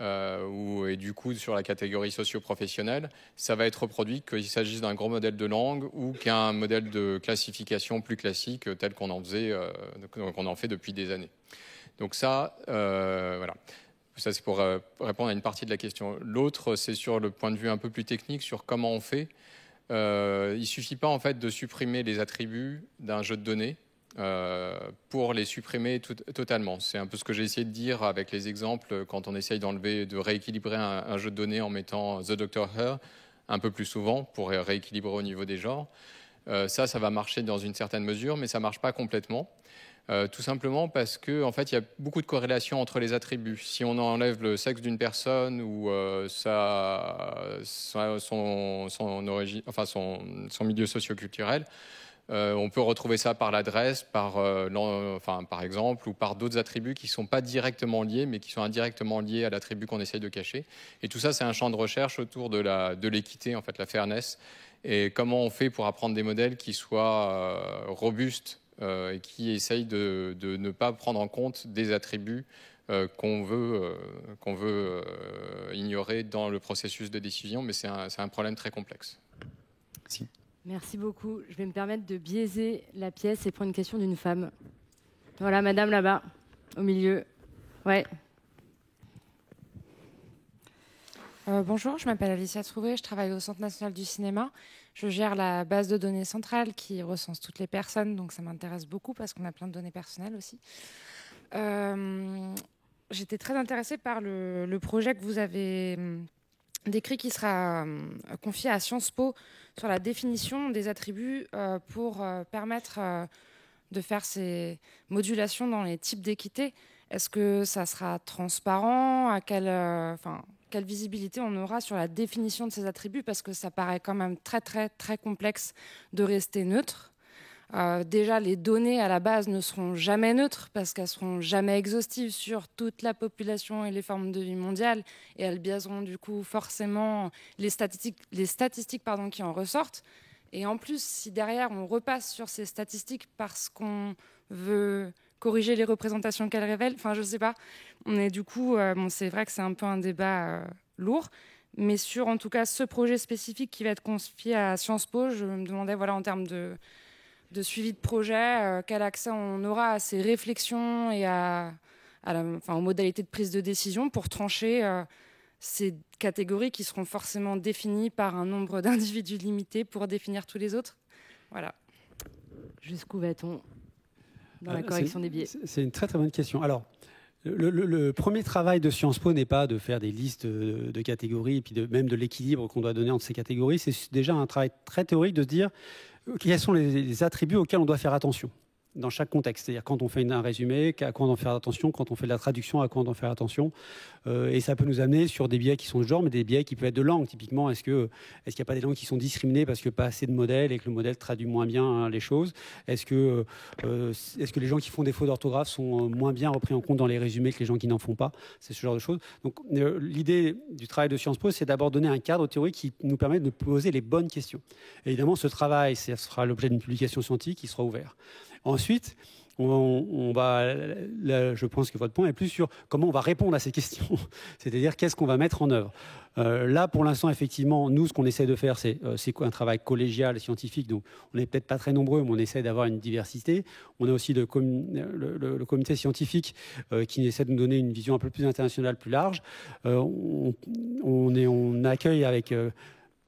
et du coup sur la catégorie socio-professionnelle, ça va être reproduit qu'il s'agisse d'un gros modèle de langue ou qu'un modèle de classification plus classique tel qu'on en fait depuis des années. Donc ça, voilà. Ça, c'est pour répondre à une partie de la question. L'autre, c'est sur le point de vue un peu plus technique, sur comment on fait. il ne suffit pas en fait de supprimer les attributs d'un jeu de données pour les supprimer totalement. C'est un peu ce que j'ai essayé de dire avec les exemples quand on essaye de rééquilibrer un jeu de données en mettant The Dr. Her un peu plus souvent pour rééquilibrer au niveau des genres. Ça va marcher dans une certaine mesure, mais ça ne marche pas complètement. Tout simplement parce que en fait, il y a beaucoup de corrélations entre les attributs. Si on enlève le sexe d'une personne ou son milieu socio-culturel, on peut retrouver ça par l'adresse, par exemple, ou par d'autres attributs qui ne sont pas directement liés, mais qui sont indirectement liés à l'attribut qu'on essaye de cacher. Et tout ça, c'est un champ de recherche autour de l'équité, en fait, la fairness. Et comment on fait pour apprendre des modèles qui soient robustes et qui essayent de ne pas prendre en compte des attributs qu'on veut ignorer dans le processus de décision, mais c'est un problème très complexe.
Merci.
Merci beaucoup. Je vais me permettre de biaiser la pièce et prendre une question d'une femme. Voilà, madame là-bas, au milieu. Ouais.
Bonjour, je m'appelle Alicia Trouvé, je travaille au Centre national du cinéma. Je gère la base de données centrale qui recense toutes les personnes, donc ça m'intéresse beaucoup parce qu'on a plein de données personnelles aussi. J'étais très intéressée par le projet que vous avez décrit qui sera confié à Sciences Po sur la définition des attributs pour permettre de faire ces modulations dans les types d'équité. Est-ce que ça sera transparent? À quelle visibilité on aura sur la définition de ces attributs? Parce que ça paraît quand même très, très, très complexe de rester neutre. Déjà, les données à la base ne seront jamais neutres parce qu'elles ne seront jamais exhaustives sur toute la population et les formes de vie mondiales et elles biaiseront du coup forcément les statistiques qui en ressortent. Et en plus, si derrière on repasse sur ces statistiques parce qu'on veut corriger les représentations qu'elles révèlent, enfin je sais pas, on est du coup, c'est vrai que c'est un peu un débat lourd, mais sur en tout cas ce projet spécifique qui va être confié à Sciences Po, je me demandais voilà en termes de suivi de projet, quel accès on aura à ces réflexions et aux modalités de prise de décision pour trancher ces catégories qui seront forcément définies par un nombre d'individus limité pour définir tous les autres. Voilà.
Jusqu'où va-t-on dans la correction des biais?
C'est une très très bonne question. Alors, le premier travail de Sciences Po n'est pas de faire des listes de catégories et puis même de l'équilibre qu'on doit donner entre ces catégories. C'est déjà un travail très théorique de se dire quels sont les attributs auxquels on doit faire attention dans chaque contexte. C'est-à-dire quand on fait un résumé, à quoi on doit faire attention, quand on fait de la traduction, à quoi on doit faire attention. Et ça peut nous amener sur des biais qui sont de genre, mais des biais qui peuvent être de langue. Typiquement, est-ce qu'il n'y a pas des langues qui sont discriminées parce qu'il n'y a pas assez de modèles et que le modèle traduit moins bien les choses? Est-ce que les gens qui font des fautes d'orthographe sont moins bien repris en compte dans les résumés que les gens qui n'en font pas? C'est ce genre de choses. Donc l'idée du travail de Sciences Po, c'est d'abord donner un cadre théorique qui nous permet de poser les bonnes questions. Et évidemment, ce travail, ça sera l'objet d'une publication scientifique qui sera ouverte. Ensuite, je pense que votre point est plus sur comment on va répondre à ces questions, c'est-à-dire qu'est-ce qu'on va mettre en œuvre. Là, pour l'instant, effectivement, nous, ce qu'on essaie de faire, c'est un travail collégial, scientifique, donc on n'est peut-être pas très nombreux, mais on essaie d'avoir une diversité. On a aussi le comité scientifique qui essaie de nous donner une vision un peu plus internationale, plus large. On accueille avec...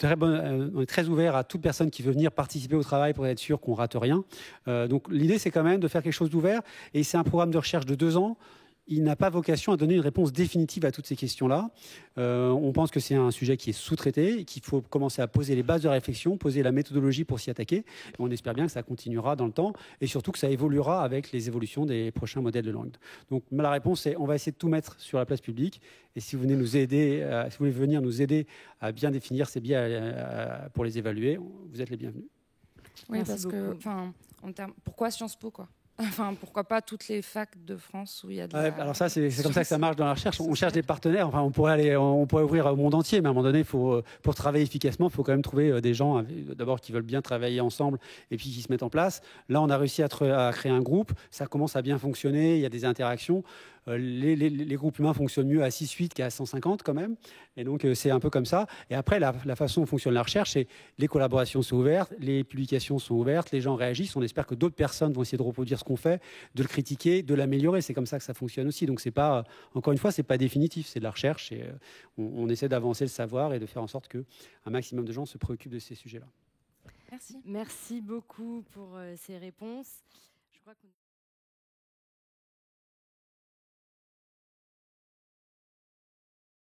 on est très ouvert à toute personne qui veut venir participer au travail pour être sûr qu'on ne rate rien. Donc l'idée, c'est quand même de faire quelque chose d'ouvert. Et c'est un programme de recherche de 2 ans. Il n'a pas vocation à donner une réponse définitive à toutes ces questions-là. On pense que c'est un sujet qui est sous-traité, qu'il faut commencer à poser les bases de réflexion, poser la méthodologie pour s'y attaquer. Et on espère bien que ça continuera dans le temps et surtout que ça évoluera avec les évolutions des prochains modèles de langue. Donc la réponse, c'est on va essayer de tout mettre sur la place publique. Et si vous venez nous aider, si vous voulez venir nous aider à bien définir ces biais pour les évaluer, vous êtes les bienvenus.
Oui, parce que, pourquoi Sciences Po, quoi? Enfin, pourquoi pas toutes les facs de France où il y a de
alors ça, c'est comme ça que ça marche dans la recherche. On cherche des partenaires. Enfin, on pourrait ouvrir au monde entier, mais à un moment donné, pour travailler efficacement, il faut quand même trouver des gens d'abord qui veulent bien travailler ensemble et puis qui se mettent en place. Là, on a réussi à créer un groupe. Ça commence à bien fonctionner. Il y a des interactions. Les groupes humains fonctionnent mieux à 6-8 qu'à 150 quand même. Et donc, c'est un peu comme ça. Et après, la façon dont fonctionne la recherche, c'est les collaborations sont ouvertes, les publications sont ouvertes, les gens réagissent. On espère que d'autres personnes vont essayer de reproduire ce qu'on fait, de le critiquer, de l'améliorer. C'est comme ça que ça fonctionne aussi. Donc, c'est pas, encore une fois, c'est pas définitif. C'est de la recherche et on essaie d'avancer le savoir et de faire en sorte qu'un maximum de gens se préoccupent de ces sujets-là.
Merci.
Merci beaucoup pour ces réponses. Je crois qu'on